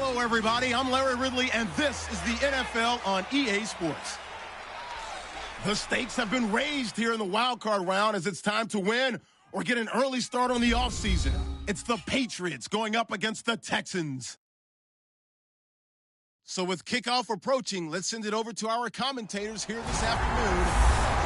Hello, everybody. I'm Larry Ridley, and this is the NFL on EA Sports. The stakes have been raised here in the wild card round as it's time to win or get an early start on the offseason. It's the Patriots going up against the Texans. So with kickoff approaching, let's send it over to our commentators here this afternoon,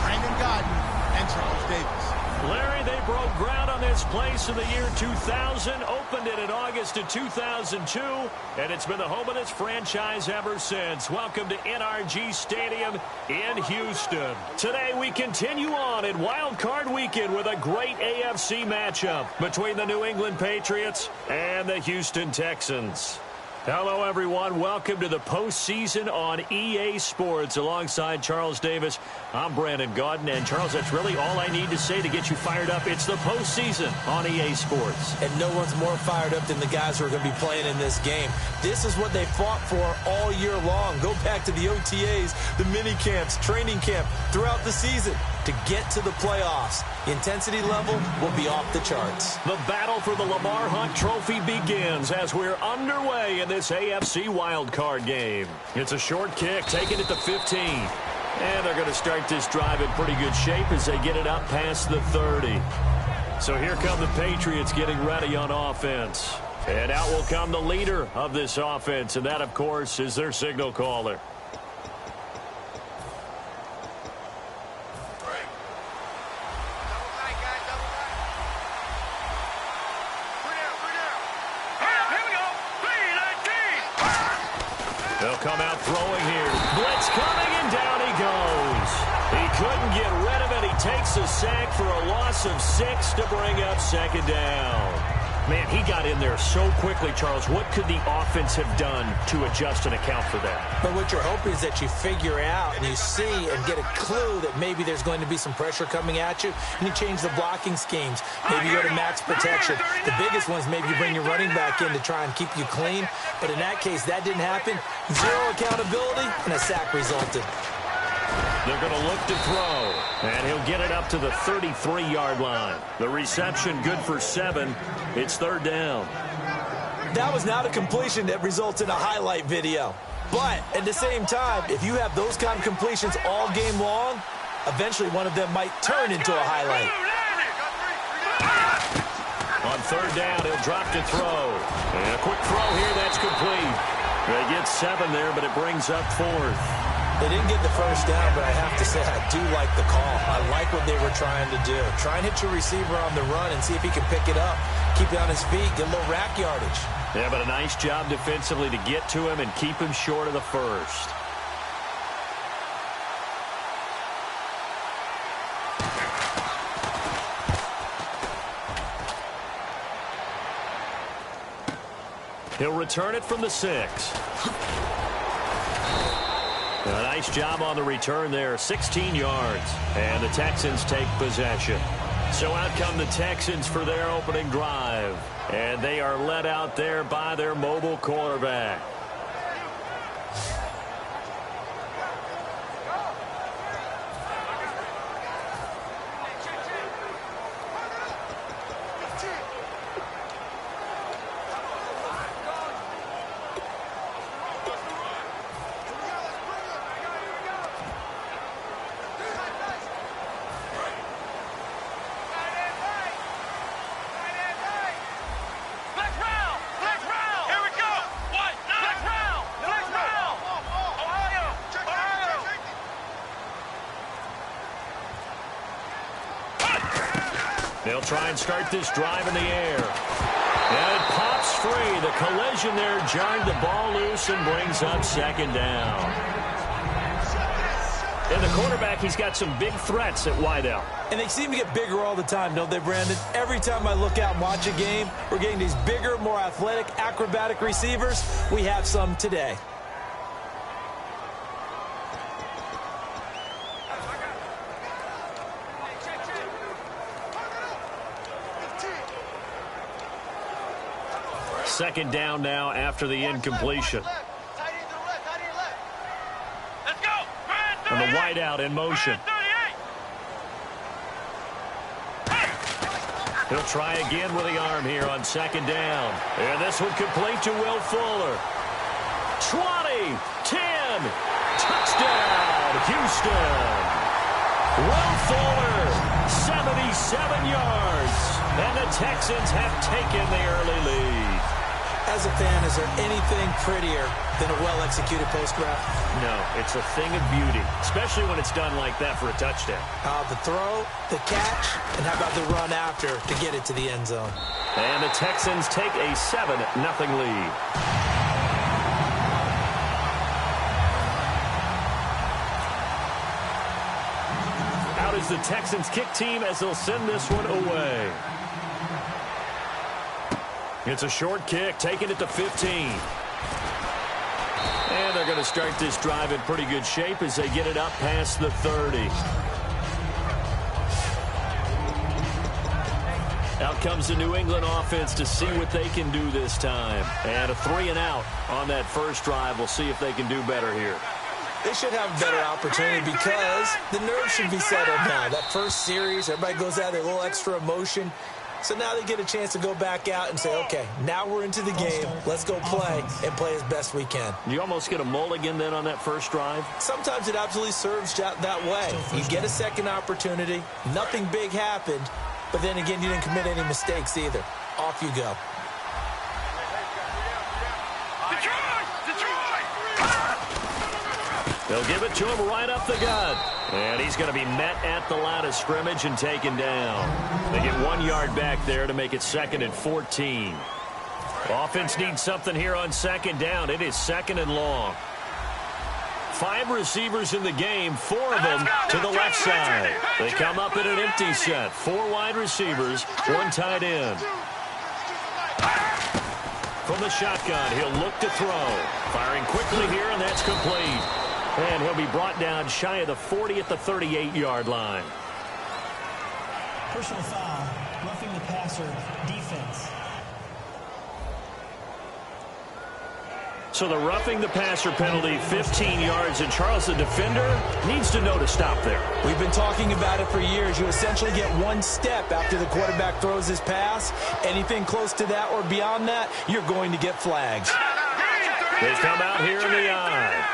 Brandon Gaudin and Charles Davis. Larry, they broke ground on this place in the year 2000, opened it in August of 2002, and it's been the home of this franchise ever since. Welcome to NRG Stadium in Houston. Today we continue on in Wild Card Weekend with a great AFC matchup between the New England Patriots and the Houston Texans. Hello, everyone. Welcome to the postseason on EA Sports. Alongside Charles Davis, I'm Brandon Gaudin. And, Charles, that's really all I need to say to get you fired up. It's the postseason on EA Sports. And no one's more fired up than the guys who are going to be playing in this game. This is what they fought for all year long. Go back to the OTAs, the mini camps, training camp, throughout the season to get to the playoffs. The intensity level will be off the charts. The battle for the Lamar Hunt Trophy begins as we're underway in this AFC wildcard game. It's a short kick, taken at the 15. And they're going to start this drive in pretty good shape as they get it up past the 30. So here come the Patriots getting ready on offense. And out will come the leader of this offense, and that, of course, is their signal caller. They'll come out throwing here. Blitz coming, and down he goes. He couldn't get rid of it. He takes a sack for a loss of 6 to bring up second down. Man, he got in there so quickly, Charles. What could the offense have done to adjust and account for that? But what you're hoping is that you figure out and you see and get a clue that maybe there's going to be some pressure coming at you, and you change the blocking schemes. Maybe you go to max protection. The biggest ones, maybe you bring your running back in to try and keep you clean. But in that case, that didn't happen. Zero accountability, and a sack resulted. They're going to look to throw, and he'll get it up to the 33-yard line. The reception good for 7. It's third down. That was not a completion that results in a highlight video. But at the same time, if you have those kind of completions all game long, eventually one of them might turn into a highlight. On third down, he'll drop to throw. And a quick throw here, that's complete. They get 7 there, but it brings up 4th. They didn't get the first down, but I have to say I do like the call. I like what they were trying to do. Try and hit your receiver on the run and see if he can pick it up. Keep it on his feet, get a little rack yardage. Yeah, but a nice job defensively to get to him and keep him short of the first. He'll return it from the 6. A nice job on the return there, 16 yards. And the Texans take possession. So out come the Texans for their opening drive. And they are led out there by their mobile quarterback. They'll try and start this drive in the air. And it pops free. The collision there jarred the ball loose and brings up second down. And the quarterback, he's got some big threats at wideout. And they seem to get bigger all the time, don't they, Brandon? Every time I look out and watch a game, we're getting these bigger, more athletic, acrobatic receivers. We have some today. Second down now after the incompletion. And the wideout in motion. He'll try again with the arm here on second down. And this one complete to Will Fuller. 20, 10, touchdown, Houston. Will Fuller, 77 yards, and the Texans have taken the early lead. As a fan, is there anything prettier than a well-executed post-route? No, it's a thing of beauty, especially when it's done like that for a touchdown. The throw, the catch, and how about the run after to get it to the end zone? And the Texans take a 7-0 lead. Out is the Texans kick team as they'll send this one away. It's a short kick, taking it to 15. And they're going to start this drive in pretty good shape as they get it up past the 30. Out comes the New England offense to see what they can do this time. And a 3-and-out on that first drive. We'll see if they can do better here. They should have a better opportunity because the nerves should be settled now. That first series, everybody goes out there, a little extra emotion. So now they get a chance to go back out and say, okay, now we're into the game. Let's go play and play as best we can. You almost get a mulligan then on that first drive? Sometimes it absolutely serves that way. You get a second opportunity. Nothing big happened. But then again, you didn't commit any mistakes either. Off you go. They'll give it to him right up the gut. And he's going to be met at the line of scrimmage and taken down. They get 1 yard back there to make it 2nd and 14. Offense needs something here on 2nd down. It is 2nd and long. 5 receivers in the game, 4 of them to the left side. They come up in an empty set. 4 wide receivers, 1 tight end. From the shotgun, he'll look to throw. Firing quickly here, and that's complete. And he'll be brought down shy of the 40 at the 38-yard line. Personal foul, roughing the passer, defense. So the roughing the passer penalty, 15 yards. And Charles, the defender, needs to know to stop there. We've been talking about it for years. You essentially get 1 step after the quarterback throws his pass. Anything close to that or beyond that, you're going to get flags. They come out here in the eye.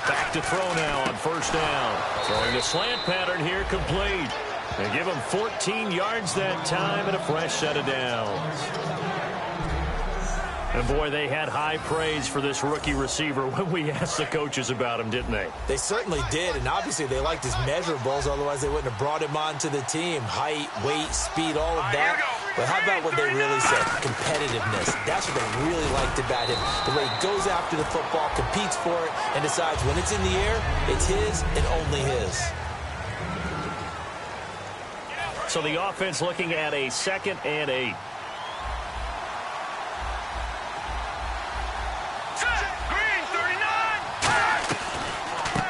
Back to throw now on first down. Throwing the slant pattern here, complete. They give him 14 yards that time and a fresh set of downs. And boy, they had high praise for this rookie receiver when we asked the coaches about him, didn't they? They certainly did, and obviously they liked his measurables, otherwise they wouldn't have brought him onto the team. Height, weight, speed, all of that. But how about what they really said? Competitiveness. That's what they really liked about him. The way he goes after the football, competes for it, and decides when it's in the air, it's his and only his. So the offense looking at a 2nd and 8.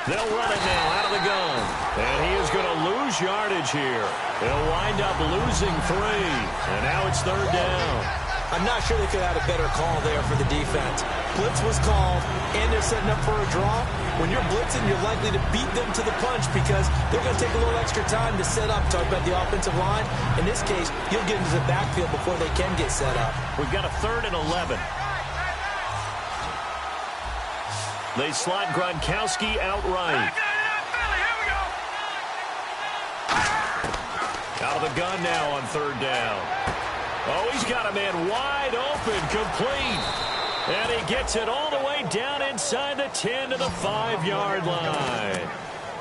They'll run it now out of the gun. And he is going to lose yardage here. They'll wind up losing 3. And now it's 3rd down. I'm not sure they could have had a better call there for the defense. Blitz was called, and they're setting up for a draw. When you're blitzing, you're likely to beat them to the punch because they're going to take a little extra time to set up. Talk about the offensive line. In this case, you'll get into the backfield before they can get set up. We've got a 3rd and 11. They slot Gronkowski outright. Out of the gun now on 3rd down. Oh, he's got a man wide open, complete. And he gets it all the way down inside the 10 to the 5-yard line.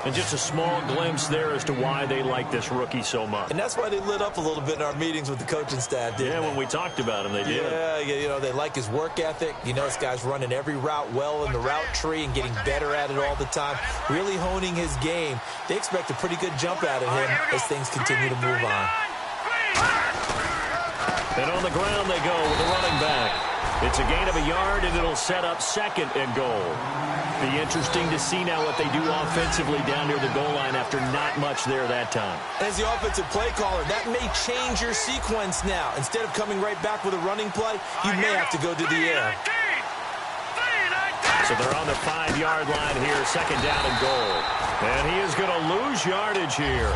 And just a small glimpse there as to why they like this rookie so much. And that's why they lit up a little bit in our meetings with the coaching staff, didn't they? When we talked about him, they did. Yeah, you know, they like his work ethic. You know, this guy's running every route well in the route tree and getting better at it all the time, really honing his game. They expect a pretty good jump out of him as things continue to move on. And on the ground they go with the running back. It's a gain of a yard, and it'll set up 2nd and goal. Be interesting to see now what they do offensively down near the goal line after not much there that time. As the offensive play caller, that may change your sequence now. Instead of coming right back with a running play, you may have to go to the air. So they're on the 5-yard line here, 2nd down and goal. And he is going to lose yardage here.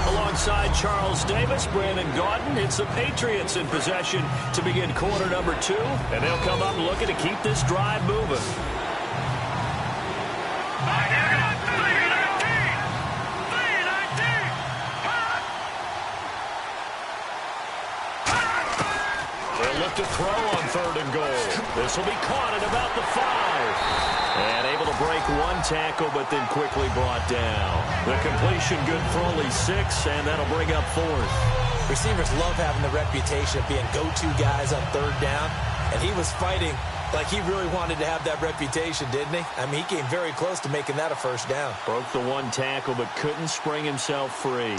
A alongside Charles Davis, Brandon Gaudin. It's the Patriots in possession to begin quarter number 2, and they'll come up looking to keep this drive moving. They'll look to throw on 3rd and goal. This will be caught at about the 5. And able to break one tackle, but then quickly brought down. The completion good for only 6, and that'll bring up 4th. Receivers love having the reputation of being go-to guys on 3rd down, and he was fighting like he really wanted to have that reputation, didn't he? I mean, he came very close to making that a 1st down. Broke the one tackle, but couldn't spring himself free.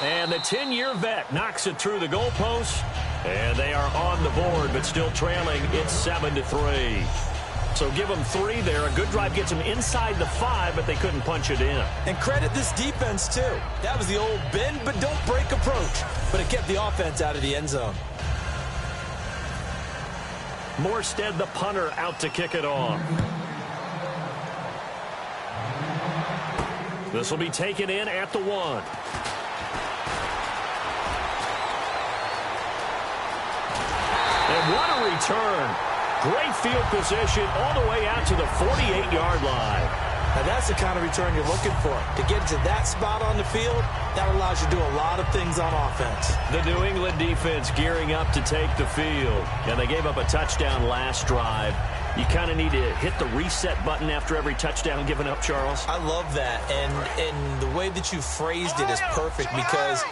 And the 10-year vet knocks it through the goalpost. And they are on the board, but still trailing. It's 7-3. So give them 3 there. A good drive gets them inside the 5, but they couldn't punch it in. And credit this defense, too. That was the old bend but don't break approach. But it kept the offense out of the end zone. Morstead, the punter, out to kick it off. This will be taken in at the 1. And what a return. Great field position all the way out to the 48-yard line. Now that's the kind of return you're looking for. To get to that spot on the field, that allows you to do a lot of things on offense. The New England defense gearing up to take the field. And they gave up a touchdown last drive. You kind of need to hit the reset button after every touchdown given up, Charles. I love that. And the way that you phrased it is perfect because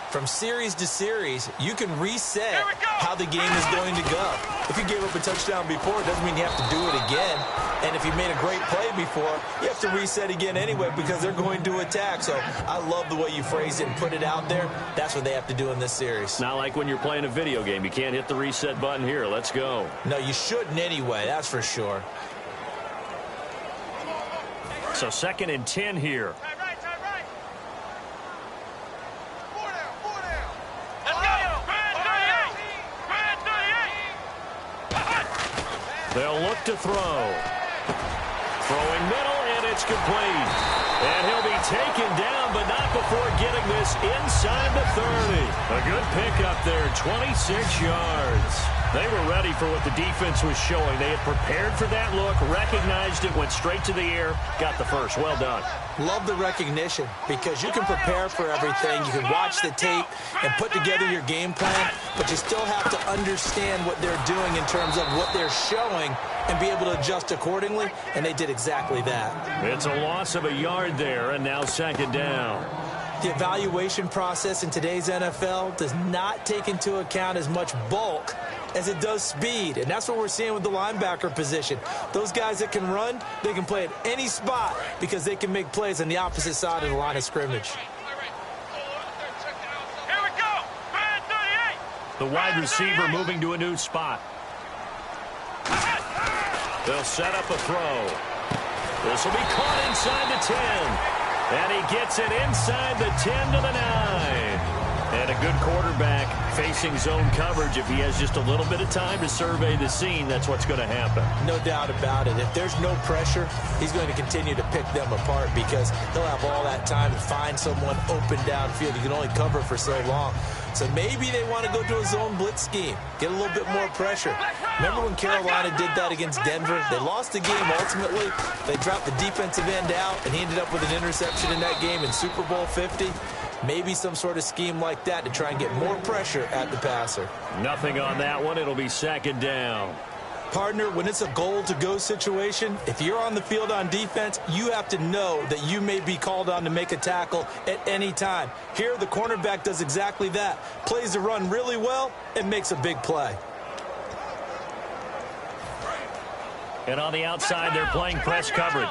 from series to series, you can reset how the game is going to go. If you gave up a touchdown before, it doesn't mean you have to do it again. And if you made a great play before, you have to reset again anyway because they're going to attack. So I love the way you phrased it and put it out there. That's what they have to do in this series. Not like when you're playing a video game. You can't hit the reset button here. Let's go. No, you shouldn't anyway. That's for sure. So 2nd and 10 here. They'll look to throw. Throwing middle, and it's complete. And he'll be taken down, but not before getting this inside the 30. A good pickup there, 26 yards. They were ready for what the defense was showing. They had prepared for that look, recognized it, went straight to the air, got the first. Well done. Love the recognition because you can prepare for everything. You can watch the tape and put together your game plan, but you still have to understand what they're doing in terms of what they're showing and be able to adjust accordingly, and they did exactly that. It's a loss of a yard there, and now 2nd down. The evaluation process in today's NFL does not take into account as much bulk as it does speed, and that's what we're seeing with the linebacker position. Those guys that can run, they can play at any spot because they can make plays on the opposite side of the line of scrimmage. The wide receiver moving to a new spot. They'll set up a throw. This will be caught inside the 10. And he gets it inside the 10 to the 9. And a good quarterback facing zone coverage. If he has just a little bit of time to survey the scene, that's what's going to happen. No doubt about it. If there's no pressure, he's going to continue to pick them apart because he'll have all that time to find someone open downfield. He can only cover for so long. So maybe they want to go to a zone blitz scheme, get a little bit more pressure. Remember when Carolina did that against Denver? They lost the game ultimately. They dropped the defensive end out, and he ended up with an interception in that game in Super Bowl 50. Maybe some sort of scheme like that to try and get more pressure at the passer. Nothing on that one. It'll be 2nd down. Partner, when it's a goal-to-go situation, if you're on the field on defense, you have to know that you may be called on to make a tackle at any time. Here, the cornerback does exactly that. Plays the run really well and makes a big play. And on the outside, they're playing press coverage.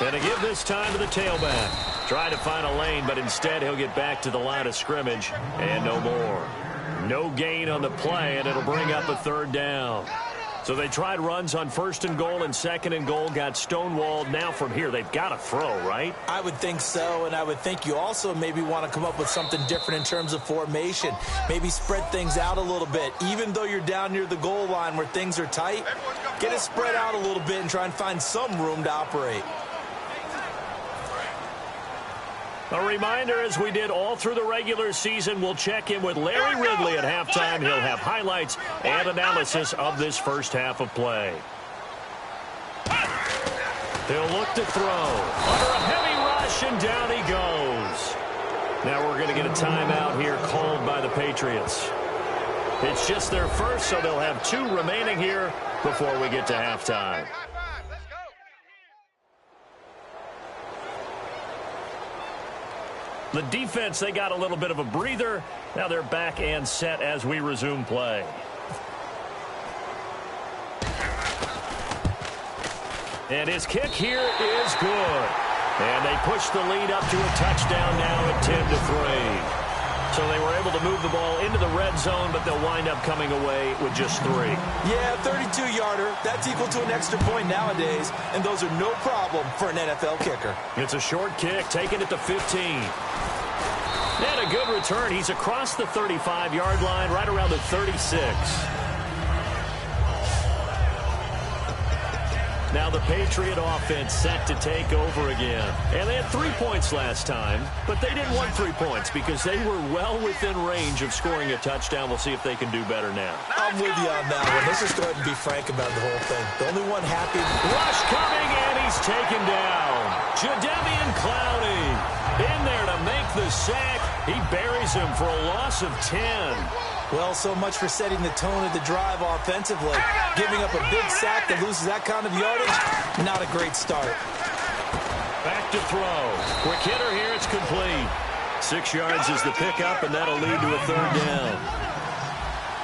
And to give this time to the tailback. Try to find a lane, but instead he'll get back to the line of scrimmage and no more. No gain on the play, and it'll bring up a 3rd down. So they tried runs on 1st and goal and 2nd and goal, got stonewalled. Now from here, they've got to throw, right? I would think so, and I would think you also maybe want to come up with something different in terms of formation. Maybe spread things out a little bit. Even though you're down near the goal line where things are tight, Get it spread out a little bit and try and find some room to operate. A reminder, as we did all through the regular season, we'll check in with Larry Ridley at halftime. He'll have highlights and analysis of this first half of play. He'll look to throw. Under a heavy rush, and down he goes. Now we're going to get a timeout here called by the Patriots. It's just their first, so they'll have 2 remaining here before we get to halftime. The defense, they got a little bit of a breather. Now they're back and set as we resume play. And his kick here is good. And they push the lead up to a touchdown now at 10-3. So they were able to move the ball into the red zone, but they'll wind up coming away with just 3. Yeah, 32-yarder. That's equal to an extra point nowadays, and those are no problem for an NFL kicker. It's a short kick, taking it to 15. And a good return. He's across the 35-yard line, right around the 36. Now the Patriot offense set to take over again. And they had 3 points last time, but they didn't want 3 points because they were well within range of scoring a touchdown. We'll see if they can do better now. I'm with you on that one. Let's just go ahead and be frank about the whole thing. The only one happy. Rush coming, and he's taken down. Jadeveon Clowney in there to make the sack. He buries him for a loss of 10. Well, so much for setting the tone of the drive offensively. Giving up a big sack that loses that kind of yardage, not a great start. Back to throw. Quick hitter here, it's complete. 6 yards is the pickup, and that'll lead to a 3rd down.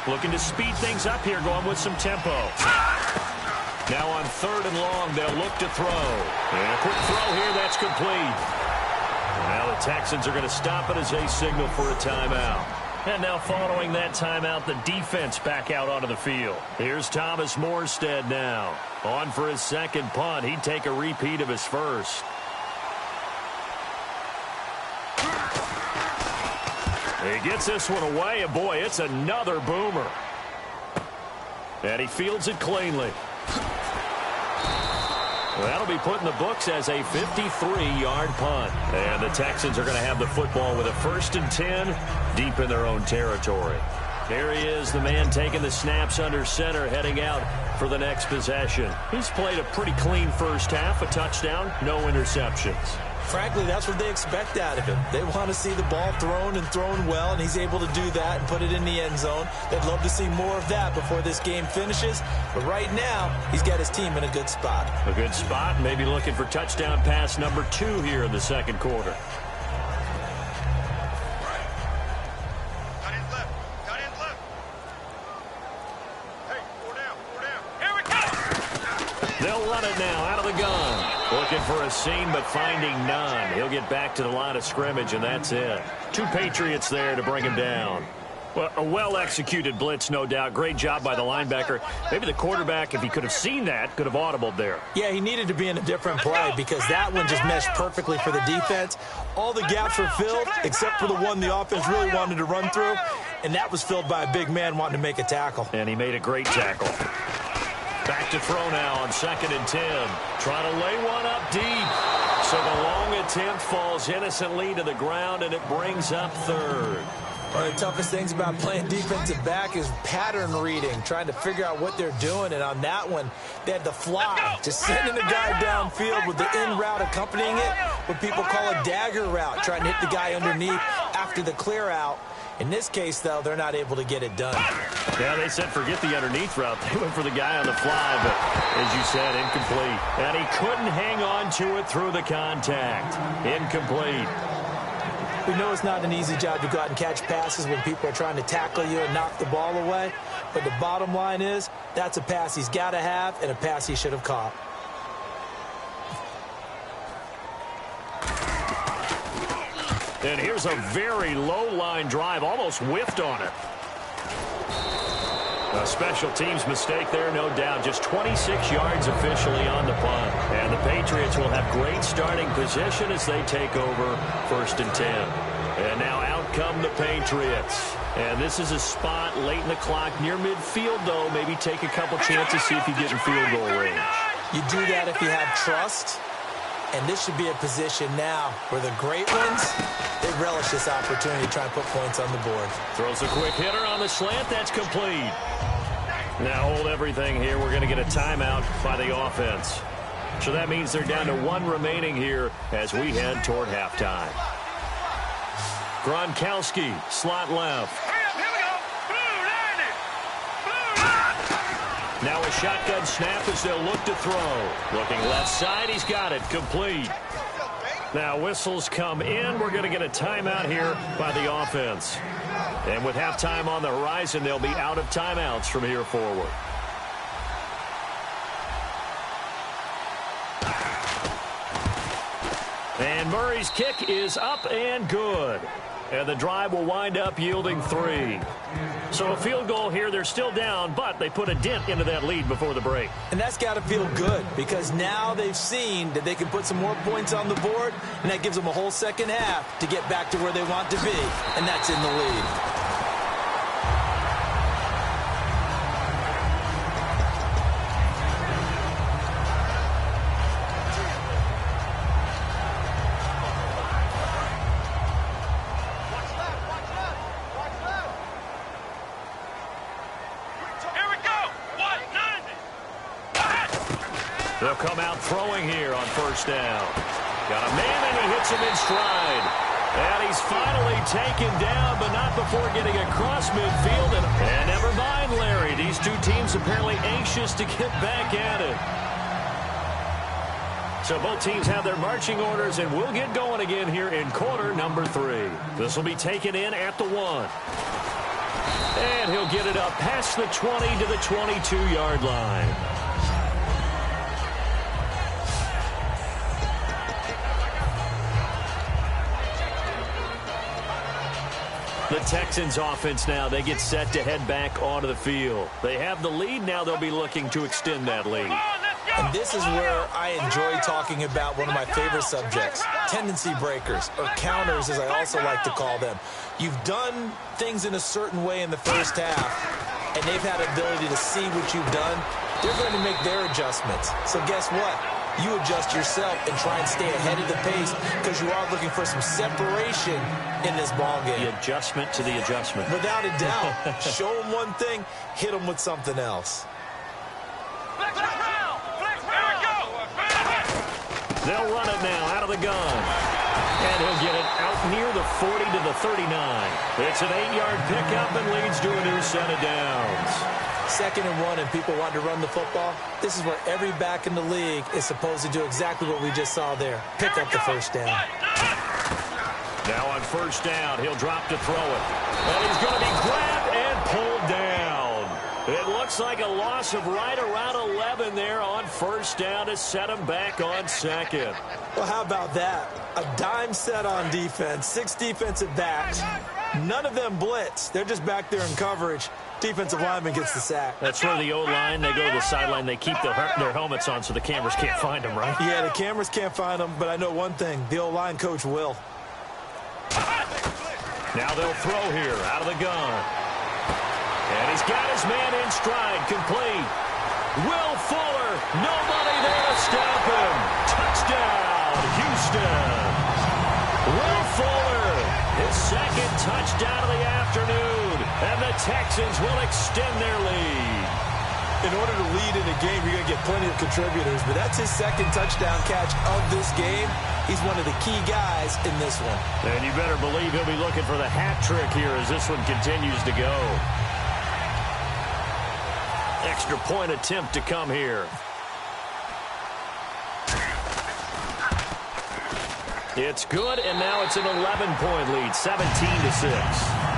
Looking to speed things up here, going with some tempo. Now on 3rd and long, they'll look to throw. And a quick throw here, that's complete. And now the Texans are going to stop it as they signal for a timeout. And now following that timeout, the defense back out onto the field. Here's Thomas Morstead now. On for his 2nd punt. He'd take a repeat of his first. He gets this one away, and boy, it's another boomer. And he fields it cleanly. That'll be put in the books as a 53-yard punt. And the Texans are going to have the football with a 1st and 10 deep in their own territory. There he is, the man taking the snaps under center, heading out for the next possession. He's played a pretty clean first half, a touchdown, no interceptions. Frankly, that's what they expect out of him. They want to see the ball thrown and thrown well, and he's able to do that and put it in the end zone. They'd love to see more of that before this game finishes. But right now, he's got his team in a good spot. A good spot, maybe looking for touchdown pass number 2 here in the 2nd quarter. They'll run it now out of the gun. Looking for a seam, but finding none. He'll get back to the line of scrimmage, and that's it. 2 Patriots there to bring him down. Well, a well-executed blitz, no doubt. Great job by the linebacker. Maybe the quarterback, if he could have seen that, could have audibled there. Yeah, he needed to be in a different play because that one just meshed perfectly for the defense. All the gaps were filled except for the one the offense really wanted to run through, and that was filled by a big man wanting to make a tackle. And he made a great tackle. Back to throw now on 2nd and 10. Trying to lay one up deep. So the long attempt falls innocently to the ground, and it brings up 3rd. One of the toughest things about playing defensive back is pattern reading, trying to figure out what they're doing. And on that one, they had the fly, just sending the guy downfield with the in route accompanying it, what people call a dagger route, trying to hit the guy underneath after the clear out. In this case, though, they're not able to get it done. Yeah, they said forget the underneath route. They went for the guy on the fly, but as you said, incomplete. And he couldn't hang on to it through the contact. Incomplete. We know it's not an easy job to go out and catch passes when people are trying to tackle you and knock the ball away. But the bottom line is, that's a pass he's got to have and a pass he should have caught. And here's a very low-line drive, almost whiffed on it. A special teams mistake there, no doubt. Just 26 yards officially on the punt. And the Patriots will have great starting position as they take over 1st and 10. And now out come the Patriots. And this is a spot late in the clock near midfield, though. Maybe take a couple chances, see if you get in field goal range. You do that if you have trust. And this should be a position now where the great ones, they relish this opportunity to try and put points on the board. Throws a quick hitter on the slant. That's complete. Now hold everything here. We're going to get a timeout by the offense. So that means they're down to one remaining here as we head toward halftime. Gronkowski, slot left. Now a shotgun snap as they'll look to throw. Looking left side, he's got it, complete. Now whistles come in. We're going to get a timeout here by the offense. And with halftime on the horizon, they'll be out of timeouts from here forward. And Murray's kick is up and good. And the drive will wind up yielding 3. So a field goal here. They're still down, but they put a dent into that lead before the break. And that's got to feel good because now they've seen that they can put some more points on the board, and that gives them a whole second half to get back to where they want to be, and that's in the lead. They'll come out throwing here on first down. Got a man, and he hits him in stride. And he's finally taken down, but not before getting across midfield. And never mind, Larry. These two teams apparently anxious to get back at it. So both teams have their marching orders, and we'll get going again here in quarter number 3. This will be taken in at the 1. And he'll get it up past the 20 to the 22-yard line. The Texans offense now, they get set to head back onto the field. They have the lead. Now they'll be looking to extend that lead. And this is where I enjoy talking about one of my favorite subjects, tendency breakers, or counters as I also like to call them. You've done things in a certain way in the first half, and they've had ability to see what you've done. They're going to make their adjustments. So guess what? You adjust yourself and try and stay ahead of the pace because you are looking for some separation in this ball game. The adjustment to the adjustment. Without a doubt. Show them one thing, hit them with something else. They'll run it now out of the gun. And he'll get it out near the 40 to the 39. It's an 8-yard pickup and leads to a new set of downs. 2nd and 1 and people want to run the football. This is where every back in the league is supposed to do exactly what we just saw there. Pick up the first down. Now on first down, he'll drop to throw it. And he's going to be grabbed and pulled down. It looks like a loss of right around 11 there on first down to set him back on 2nd. Well, how about that? A dime set on defense, 6 defensive backs. None of them blitz. They're just back there in coverage. Defensive lineman gets the sack. That's where the O-line, they go to the sideline, they keep their helmets on so the cameras can't find them, right? Yeah, the cameras can't find them, but I know one thing. The O-line coach will. Now they'll throw here out of the gun. And he's got his man in stride, complete. Will Fuller, nobody there to stop him. Touchdown, Houston. Will Fuller, his 2nd touchdown of the afternoon. And the Texans will extend their lead. In order to lead in a game, you're going to get plenty of contributors, but that's his 2nd touchdown catch of this game. He's one of the key guys in this one. And you better believe he'll be looking for the hat trick here as this one continues to go. Extra point attempt to come here. It's good, and now it's an 11-point lead, 17-6.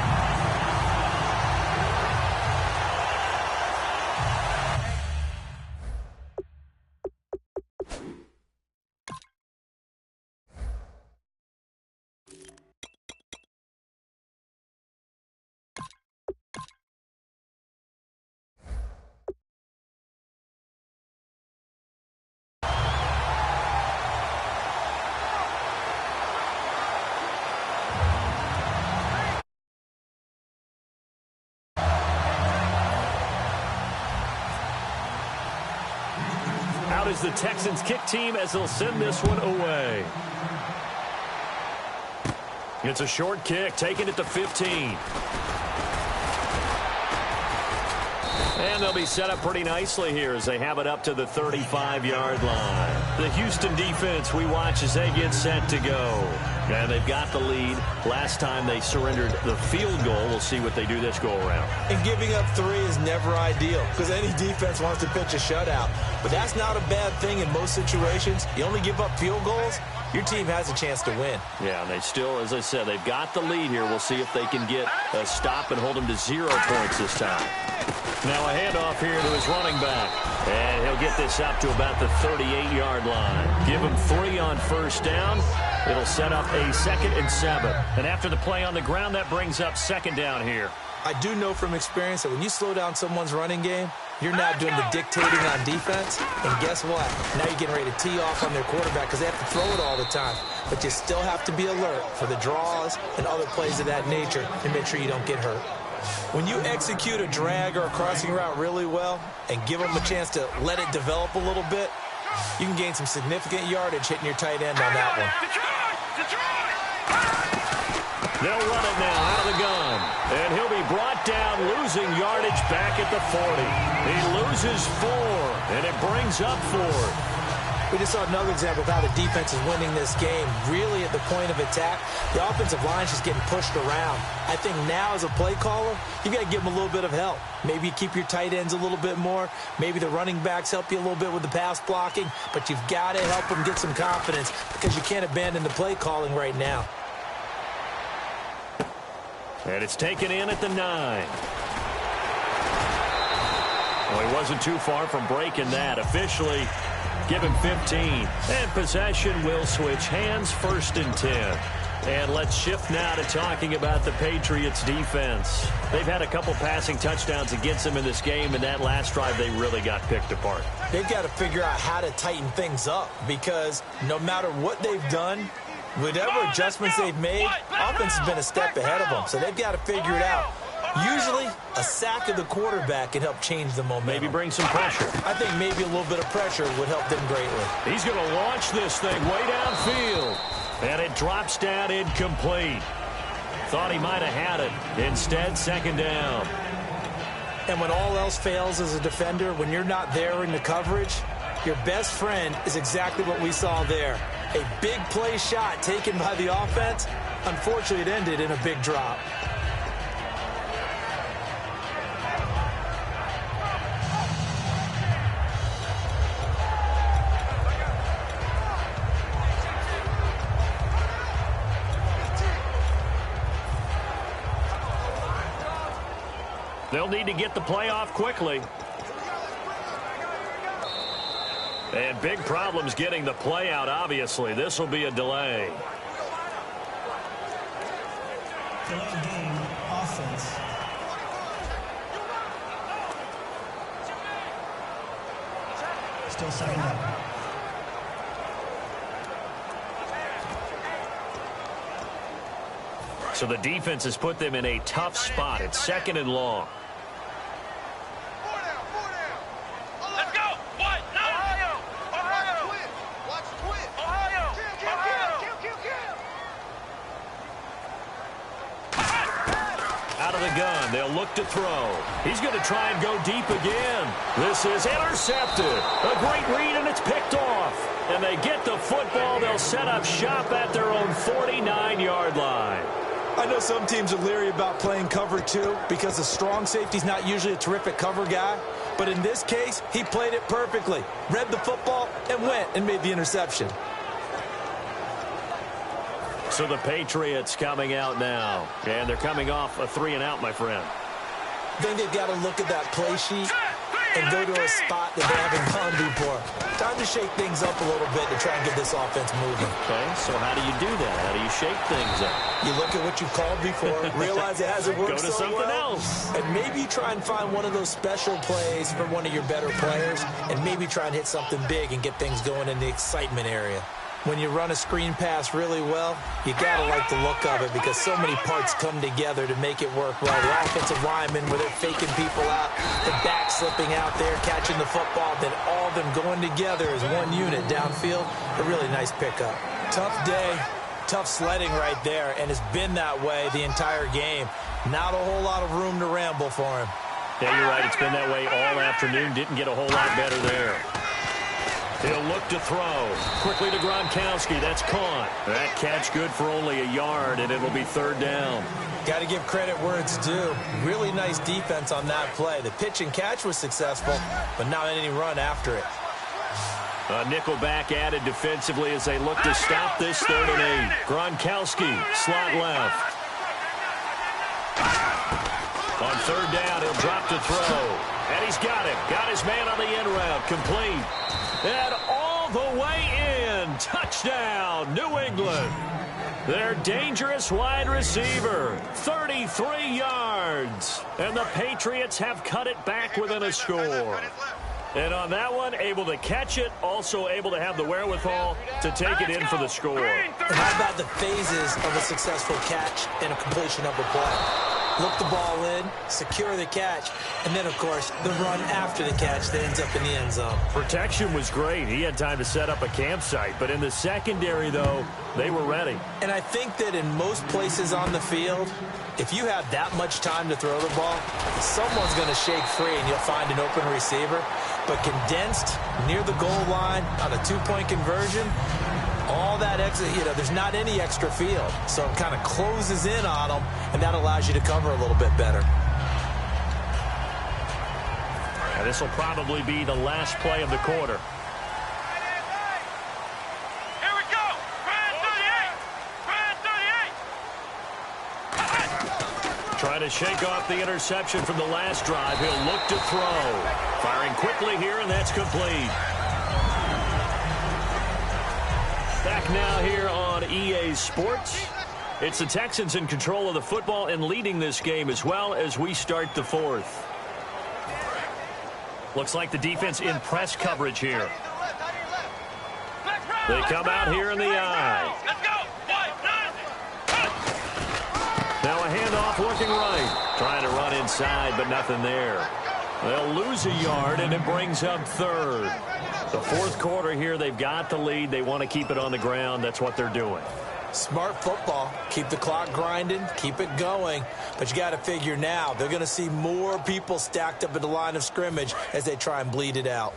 is the Texans kick team as they'll send this one away. It's a short kick, taking it to 15. And they'll be set up pretty nicely here as they have it up to the 35-yard line. The Houston defense we watch as they get set to go. And they've got the lead. Last time they surrendered the field goal. We'll see what they do this go-around. And giving up 3 is never ideal because any defense wants to pitch a shutout. But that's not a bad thing in most situations. You only give up field goals, your team has a chance to win. Yeah, and they still, as I said, they've got the lead here. We'll see if they can get a stop and hold them to 0 points this time. Now a handoff here to his running back. And he'll get this up to about the 38-yard line. Give him 3 on first down. It'll set up a 2nd and 7. And after the play on the ground, that brings up 2nd down here. I do know from experience that when you slow down someone's running game, you're now doing the dictating on defense. And guess what? Now you're getting ready to tee off on their quarterback because they have to throw it all the time. But you still have to be alert for the draws and other plays of that nature and make sure you don't get hurt. When you execute a drag or a crossing route really well and give them a chance to let it develop a little bit, you can gain some significant yardage hitting your tight end on that one. They'll run it now out of the gun. And he'll be brought down, losing yardage back at the 40. He loses 4, and it brings up 4. We just saw another example of how the defense is winning this game. Really at the point of attack, the offensive line is just getting pushed around. I think now as a play caller, you've got to give them a little bit of help. Maybe you keep your tight ends a little bit more. Maybe the running backs help you a little bit with the pass blocking. But you've got to help them get some confidence because you can't abandon the play calling right now. And it's taken in at the 9. Well, he wasn't too far from breaking that. Officially, give him 15. And possession will switch hands, 1st and 10. And let's shift now to talking about the Patriots defense. They've had a couple passing touchdowns against them in this game, and that last drive they really got picked apart. They've got to figure out how to tighten things up because no matter what they've done, whatever adjustments they've made, offense has been a step ahead of them. So they've got to figure it out. Usually, a sack of the quarterback can help change the momentum. Maybe bring some pressure. I think maybe a little bit of pressure would help them greatly. He's going to launch this thing way downfield. And it drops down incomplete. Thought he might have had it. Instead, 2nd down. And when all else fails as a defender, when you're not there in the coverage, your best friend is exactly what we saw there. A big play shot taken by the offense. Unfortunately, it ended in a big drop. They'll need to get the play off quickly. And big problems getting the play out, obviously. This will be a delay. Delay game, offense. Still 2nd down. So the defense has put them in a tough spot. It's 2nd and long. Out of the gun, they'll look to throw. He's going to try and go deep again. This is intercepted. A great read, and it's picked off. And they get the football. They'll set up shop at their own 49-yard line. I know some teams are leery about playing cover 2 because the strong safety's not usually a terrific cover guy. But in this case, he played it perfectly. Read the football and went and made the interception. So the Patriots coming out now. And they're coming off a 3-and-out, my friend. I think they've got to look at that play sheet and go to a spot that they haven't gone before. Time to shake things up a little bit to try and get this offense moving. Okay, so how do you do that? How do you shake things up? You look at what you've called before, realize it hasn't worked Go to so something well, else. and maybe try and find one of those special plays from one of your better players, and maybe try and hit something big and get things going in the excitement area. When you run a screen pass really well, you got to like the look of it because so many parts come together to make it work well. The offensive linemen, where they're faking people out, the back slipping out there, catching the football, then all of them going together as one unit downfield. A really nice pickup. Tough day, tough sledding right there, and it's been that way the entire game. Not a whole lot of room to ramble for him. Yeah, you're right. It's been that way all afternoon. Didn't get a whole lot better there. He'll look to throw. Quickly to Gronkowski. That's caught. That catch good for only a yard, and it'll be third down. Got to give credit where it's due. Really nice defense on that play. The pitch and catch was successful, but not any run after it. A nickel back added defensively as they look to stop this 3rd and 8. Gronkowski, slot left. On 3rd down, he'll drop to throw. And he's got it. Got his man on the end route. Complete. And all the way in. Touchdown, New England. Their dangerous wide receiver. 33 yards. And the Patriots have cut it back within a score. And on that one, able to catch it, also able to have the wherewithal to take it in for the score. And how about the phases of a successful catch and a completion of a play? Look the ball in, secure the catch, and then, of course, the run after the catch that ends up in the end zone. Protection was great. He had time to set up a campsite. But in the secondary, though, they were ready. And I think that in most places on the field, if you have that much time to throw the ball, someone's going to shake free and you'll find an open receiver. But condensed near the goal line on a 2-point conversion, all that extra, there's not any extra field. So it kind of closes in on them, and that allows you to cover a little bit better. And this will probably be the last play of the quarter. Here we go. Brand 38. Trying to shake off the interception from the last drive. He'll look to throw. Firing quickly here, and that's complete. Back now here on EA Sports. It's the Texans in control of the football and leading this game as well as we start the 4th. Looks like the defense in press coverage here. They come out here in the eye. Now a handoff looking right. Trying to run inside, but nothing there. They'll lose a yard, and it brings up 3rd. The 4th quarter here, they've got the lead. They want to keep it on the ground. That's what they're doing. Smart football. Keep the clock grinding. Keep it going. But you got to figure now, they're going to see more people stacked up at the line of scrimmage as they try and bleed it out.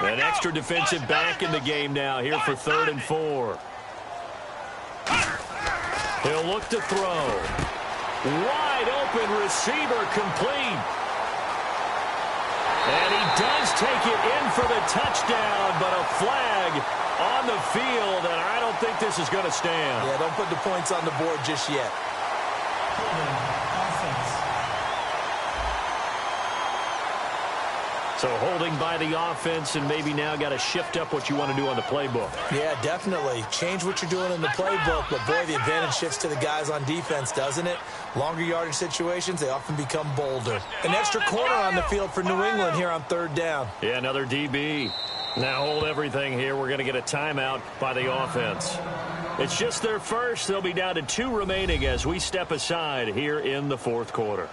An extra defensive back in the game now here for 3rd and 4. He'll look to throw. Wide open receiver complete. And he does take it in for the touchdown, but a flag on the field, and I don't think this is going to stand. Yeah, don't put the points on the board just yet. So holding by the offense, and maybe now got to shift up what you want to do on the playbook. Yeah, definitely. Change what you're doing in the playbook, but boy, the advantage shifts to the guys on defense, doesn't it? Longer yardage situations, they often become bolder. An extra corner on the field for New England here on 3rd down. Yeah, another DB. Now hold everything here. We're going to get a timeout by the offense. It's just their first. They'll be down to 2 remaining as we step aside here in the 4th quarter.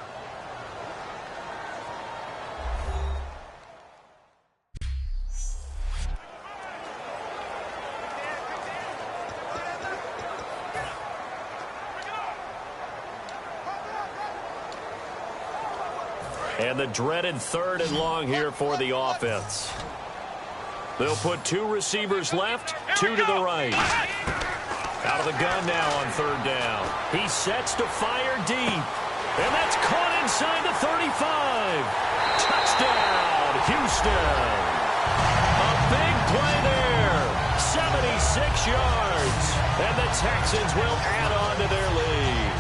And the dreaded 3rd and long here for the offense. They'll put 2 receivers left, 2 to the right. Out of the gun now on 3rd down. He sets to fire deep. And that's caught inside the 35. Touchdown, Houston. A big play there. 76 yards. And the Texans will add on to their lead.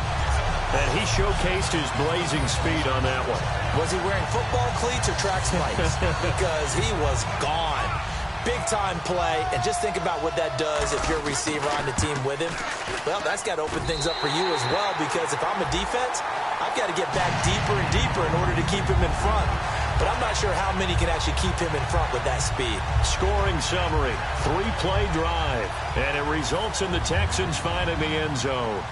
And he showcased his blazing speed on that one. Was he wearing football cleats or track spikes? Because he was gone. Big-time play. And just think about what that does if you're a receiver on the team with him. Well, that's got to open things up for you as well, because if I'm a defense, I've got to get back deeper and deeper in order to keep him in front. but I'm not sure how many can actually keep him in front with that speed. Scoring summary, 3-play drive, and it results in the Texans finding the end zone.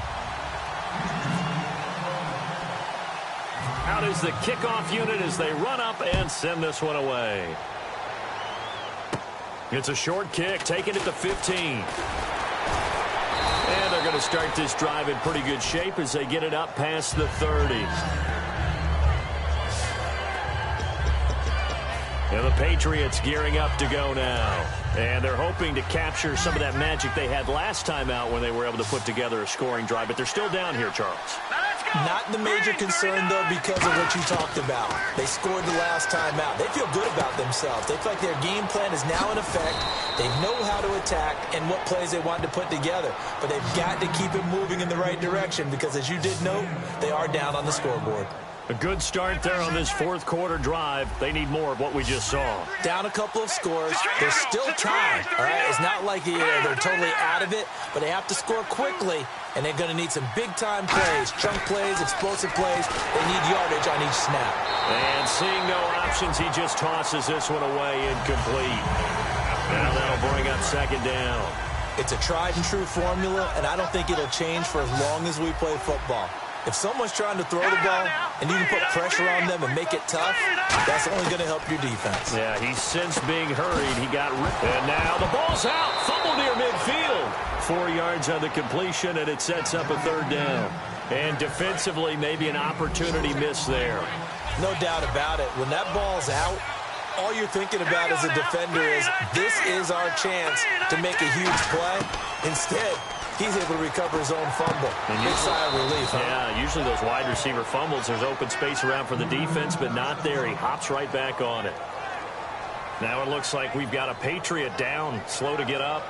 Out is the kickoff unit as they run up and send this one away. It's a short kick, taking it to 15. And they're going to start this drive in pretty good shape as they get it up past the 30. And the Patriots gearing up to go now. And they're hoping to capture some of that magic they had last time out when they were able to put together a scoring drive. But they're still down here, Charles. Not the major concern, though, because of what you talked about. They scored the last time out. They feel good about themselves. They feel like their game plan is now in effect. They know how to attack and what plays they want to put together. But they've got to keep it moving in the right direction because, as you did note, they are down on the scoreboard. A good start there on this fourth quarter drive. They need more of what we just saw. Down a couple of scores. There's still time, all right? It's not like they're totally out of it, but they have to score quickly, and they're going to need some big-time plays, chunk plays, explosive plays. They need yardage on each snap. And seeing no options, he just tosses this one away incomplete. Now that'll bring up second down. It's a tried-and-true formula, and I don't think it'll change for as long as we play football. If someone's trying to throw the ball and you can put pressure on them and make it tough, that's only going to help your defense. Yeah, he's since being hurried. He got ripped. And now the ball's out. Fumble near midfield. 4 yards on the completion, and it sets up a third down. And defensively, maybe an opportunity miss there. No doubt about it. When that ball's out, all you're thinking about as a defender is, this is our chance to make a huge play. Instead, he's able to recover his own fumble. Big sigh of relief, huh? Yeah, usually those wide receiver fumbles, there's open space around for the defense, but not there. He hops right back on it. Now it looks like we've got a Patriot down, slow to get up.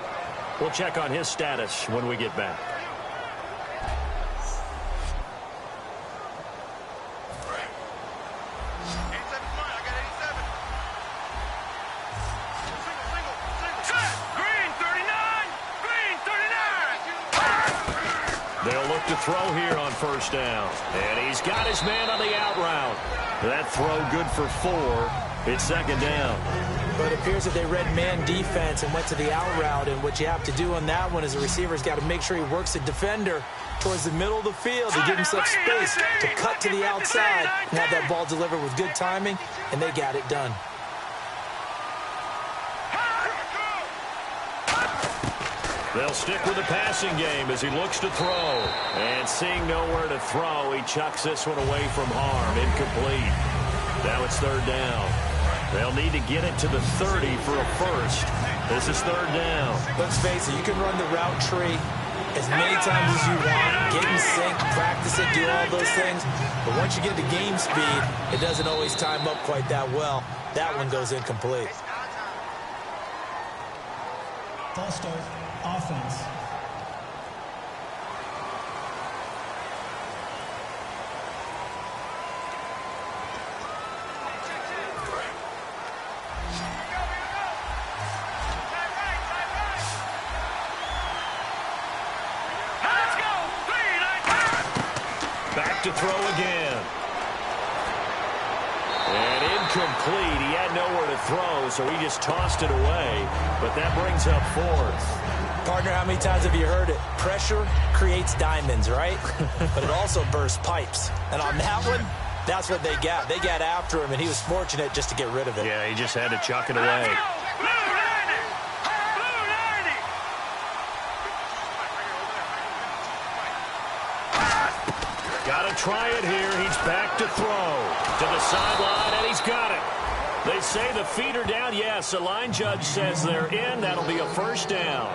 We'll check on his status when we get back. They'll look to throw here on first down. And he's got his man on the out route. That throw good for 4. It's second down. But it appears that they read man defense and went to the out route. And what you have to do on that one is the receiver's got to make sure he works the defender towards the middle of the field to give himself space to cut to the outside and have that ball delivered with good timing. And they got it done. They'll stick with the passing game as he looks to throw. And seeing nowhere to throw, he chucks this one away from harm. Incomplete. Now it's third down. They'll need to get it to the 30 for a first. This is third down. Let's face it, you can run the route tree as many times as you want. Get in sync, practice it, do all those things. But once you get to game speed, it doesn't always time up quite that well. That one goes incomplete. False start. Offense. Back to throw again. And incomplete. He had nowhere to throw, so he just tossed it away. But that brings up fourth. Partner, how many times have you heard it? Pressure creates diamonds, right? But it also bursts pipes. And on that one, that's what they got. They got after him, and he was fortunate just to get rid of it. Yeah, he just had to chuck it away. Got to try it here. He's back to throw. To the sideline, and he's got it. They say the feet are down. Yes, the line judge says they're in. That'll be a first down.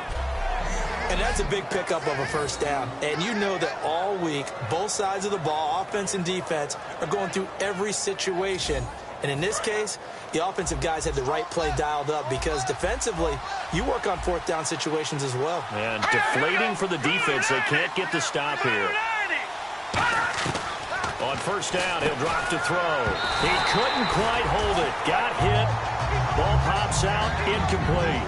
And that's a big pickup of a first down. And you know that all week, both sides of the ball, offense and defense, are going through every situation. And in this case, the offensive guys had the right play dialed up because defensively, you work on fourth down situations as well. And deflating for the defense. They can't get the stop here. On first down, he'll drop to throw. He couldn't quite hold it. Got hit. Ball pops out. Incomplete.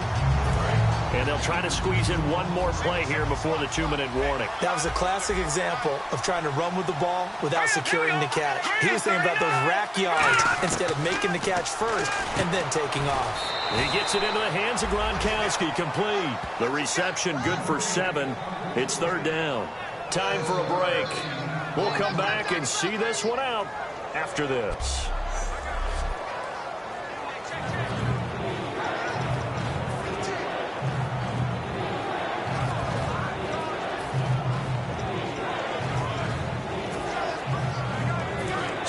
And they'll try to squeeze in one more play here before the 2-minute warning. That was a classic example of trying to run with the ball without securing the catch. He was thinking about those rack yards instead of making the catch first and then taking off. He gets it into the hands of Gronkowski, complete. The reception good for 7. It's 3rd down. Time for a break. We'll come back and see this one out after this.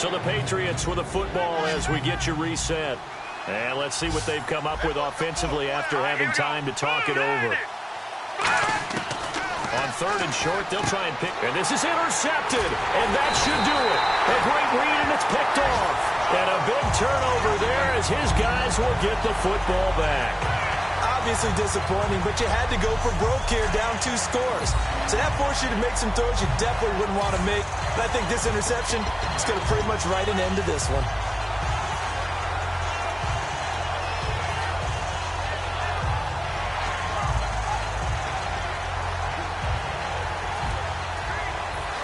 So the Patriots with the football as we get you reset. And let's see what they've come up with offensively after having time to talk it over. On 3rd and short, they'll try and pick. And this is intercepted. And that should do it. A great read, and it's picked off. And a big turnover there as his guys will get the football back. Obviously disappointing, but you had to go for broke here, down 2 scores. So that forced you to make some throws you definitely wouldn't want to make. But I think this interception is going to pretty much write an end to this one.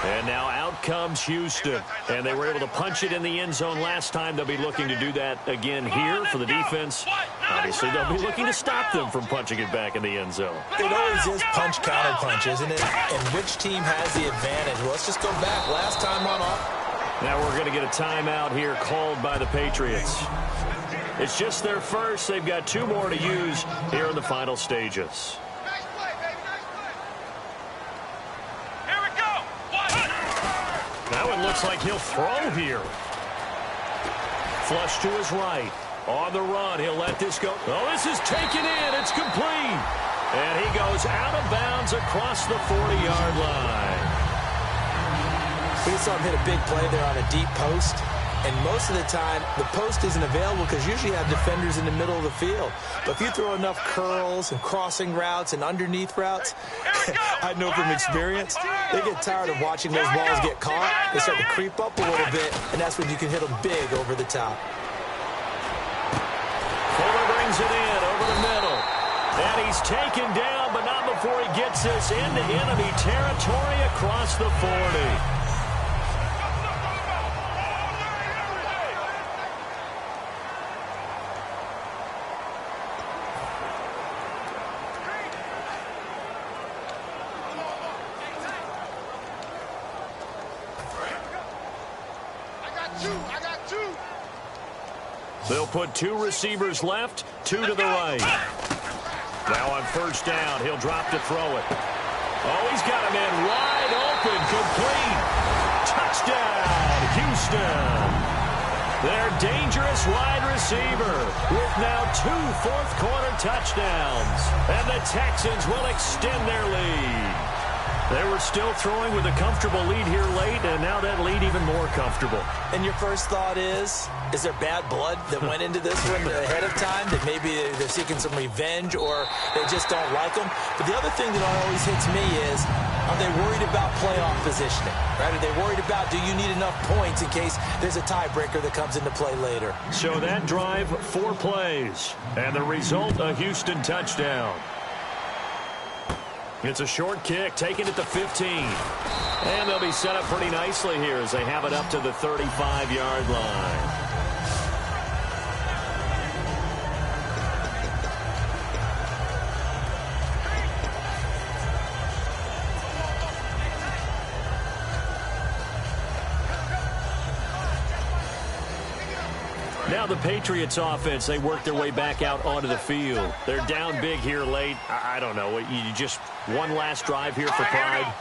And now out comes Houston. And they were able to punch it in the end zone last time. They'll be looking to do that again here for the defense. Obviously, they'll be looking to stop them from punching it back in the end zone. It always is punch-counter-punch, isn't it? And which team has the advantage? Well, let's just go back. Last time on off. Now we're going to get a timeout here called by the Patriots. It's just their first. They've got 2 more to use here in the final stages. Now it looks like he'll throw here. Flush to his right. On the run, he'll let this go. Oh, this is taken in. It's complete. And he goes out of bounds across the 40-yard line. We saw him hit a big play there on a deep post. And most of the time, the post isn't available because usually you have defenders in the middle of the field. But if you throw enough curls and crossing routes and underneath routes, I know from experience, they get tired of watching those balls get caught. They start to creep up a little bit, and that's when you can hit them big over the top. Fuller brings it in over the middle. And he's taken down, but not before he gets this into enemy territory across the 40. They'll put 2 receivers left, 2 to the right. Now on 1st down, he'll drop to throw it. Oh, he's got him in wide open, complete. Touchdown, Houston. Their dangerous wide receiver with now 2 fourth-quarter touchdowns. And the Texans will extend their lead. They were still throwing with a comfortable lead here late, and now that lead even more comfortable. And your first thought is there bad blood that went into this one ahead of time, that maybe they're seeking some revenge or they just don't like them? But the other thing that always hits me is, are they worried about playoff positioning? Right? Are they worried about, do you need enough points in case there's a tiebreaker that comes into play later? So that drive, 4 plays, and the result, a Houston touchdown. It's a short kick, taken at the 15. And they'll be set up pretty nicely here as they have it up to the 35-yard line. Now the Patriots offense, they work their way back out onto the field. They're down big here late. I don't know. You just one last drive here for pride.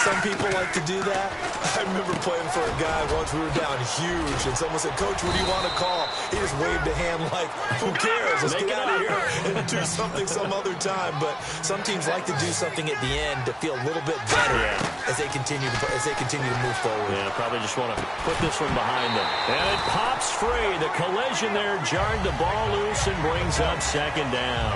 Some people like to do that. I remember playing for a guy once. We were down huge, and someone said, "Coach, what do you want to call?" He just waved a hand like, "Who cares? Let's get out of here and do something some other time." But some teams like to do something at the end to feel a little bit better as they continue to move forward. Yeah, probably just want to put this one behind them. And it pops free. The collision there jarred the ball loose and brings up 2nd down.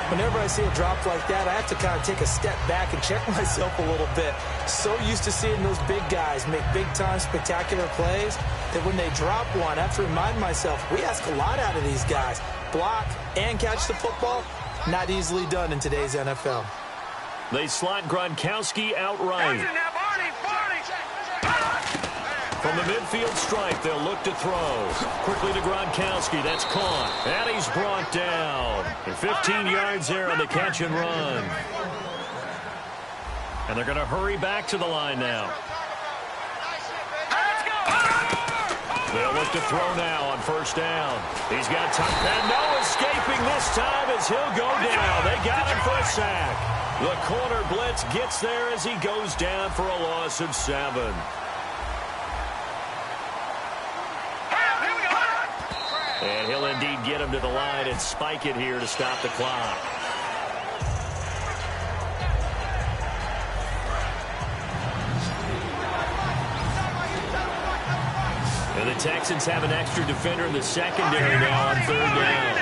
Whenever I see a drop like that, I have to kind of take a step back and check myself a little bit. So used to seeing those big guys make big-time spectacular plays that when they drop one, I have to remind myself, we ask a lot out of these guys. Block and catch the football, Not easily done in today's NFL. They slot Gronkowski out right. From the midfield stripe, they'll look to throw. Quickly to Gronkowski. That's caught. And he's brought down. And 15 yards there on the catch and run. And they're going to hurry back to the line now. They'll look to throw now on first down. He's got time. And no escaping this time as he'll go down. They got him for a sack. The corner blitz gets there as he goes down for a loss of 7. And he'll indeed get him to the line and spike it here to stop the clock. And the Texans have an extra defender in the secondary now on third down.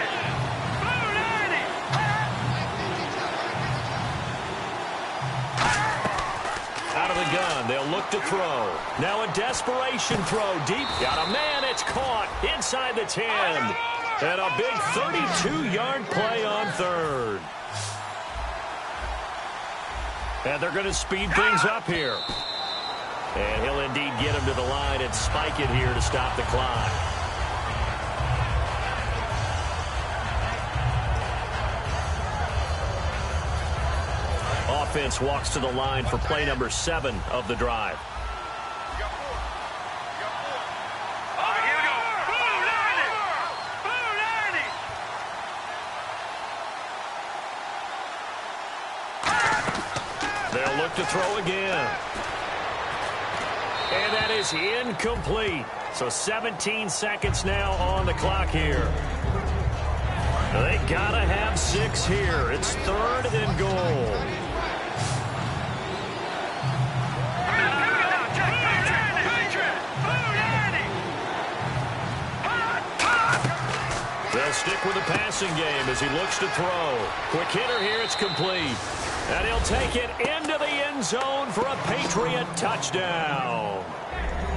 Out of the gun, they'll look to throw. Now a desperation throw deep. Got a man, it's caught inside the 10. And a big 32-yard play on third. And they're going to speed things up here. And he'll indeed get him to the line and spike it here to stop the clock. Offense walks to the line for play number 7 of the drive. They'll look to throw again. And that is incomplete. So 17 seconds now on the clock here. They gotta have 6 here. It's 3rd and goal. They'll stick with the passing game as he looks to throw. Quick hitter here, it's complete. And he'll take it into the end zone for a Patriot touchdown.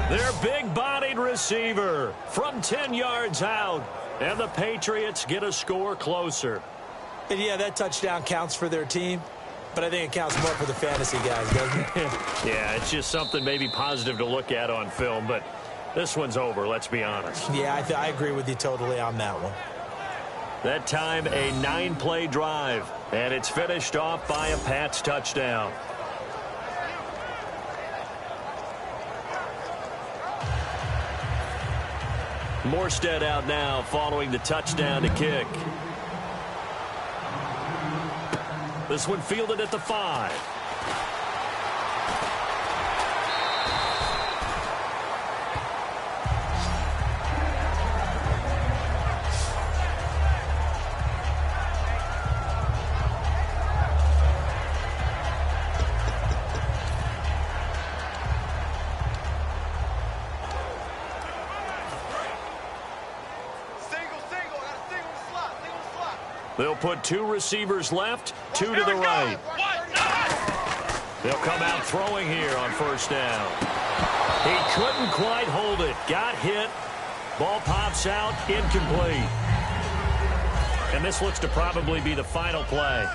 Their big-bodied receiver from 10 yards out. And the Patriots get a score closer. And yeah, that touchdown counts for their team. But I think it counts more for the fantasy guys, doesn't it? Yeah, it's just something maybe positive to look at on film. But this one's over, let's be honest. Yeah, I agree with you totally on that one. That time, a 9-play drive. And it's finished off by a Pats touchdown. Morstead out now following the touchdown to kick. This one fielded at the 5. They'll put 2 receivers left, 2 to the right. They'll come out throwing here on first down. He couldn't quite hold it. Got hit. Ball pops out, incomplete. And this looks to probably be the final play.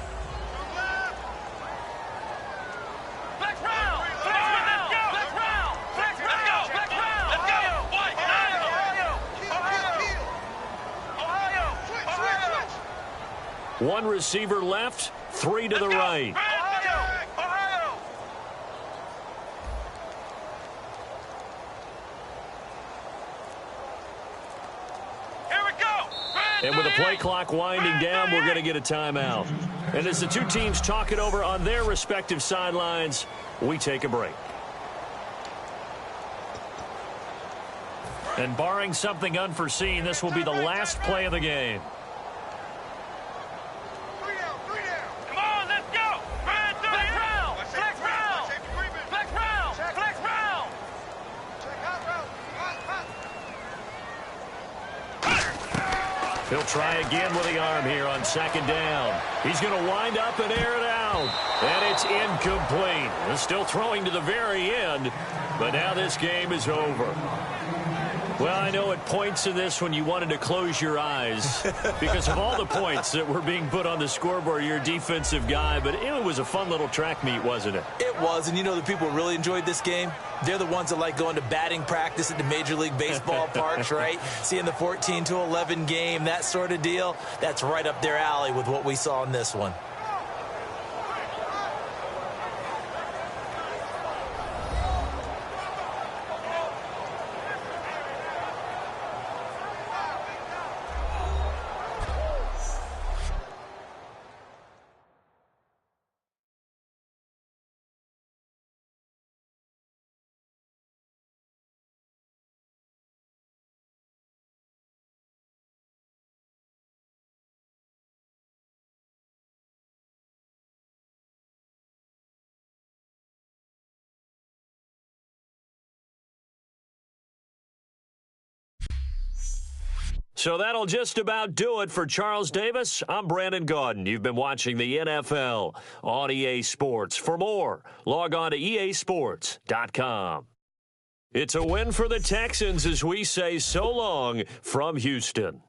One receiver left, 3 to the right. And with the play clock winding down, we're going to get a timeout. And as the two teams talk it over on their respective sidelines, we take a break. And barring something unforeseen, this will be the last play of the game. He'll try again with the arm here on second down. He's going to wind up and air it out. And it's incomplete. He's still throwing to the very end, but now this game is over. Well, I know at points in this when you wanted to close your eyes because of all the points that were being put on the scoreboard. You're a defensive guy, but it was a fun little track meet, wasn't it? It was, and you know the people who really enjoyed this game? They're the ones that like going to batting practice at the Major League Baseball parks, right? Seeing the 14-11 game, that sort of deal. That's right up their alley with what we saw in this one. So that'll just about do it for Charles Davis. I'm Brandon Gaudin. You've been watching the NFL on EA Sports. For more, log on to easports.com. It's a win for the Texans as we say so long from Houston.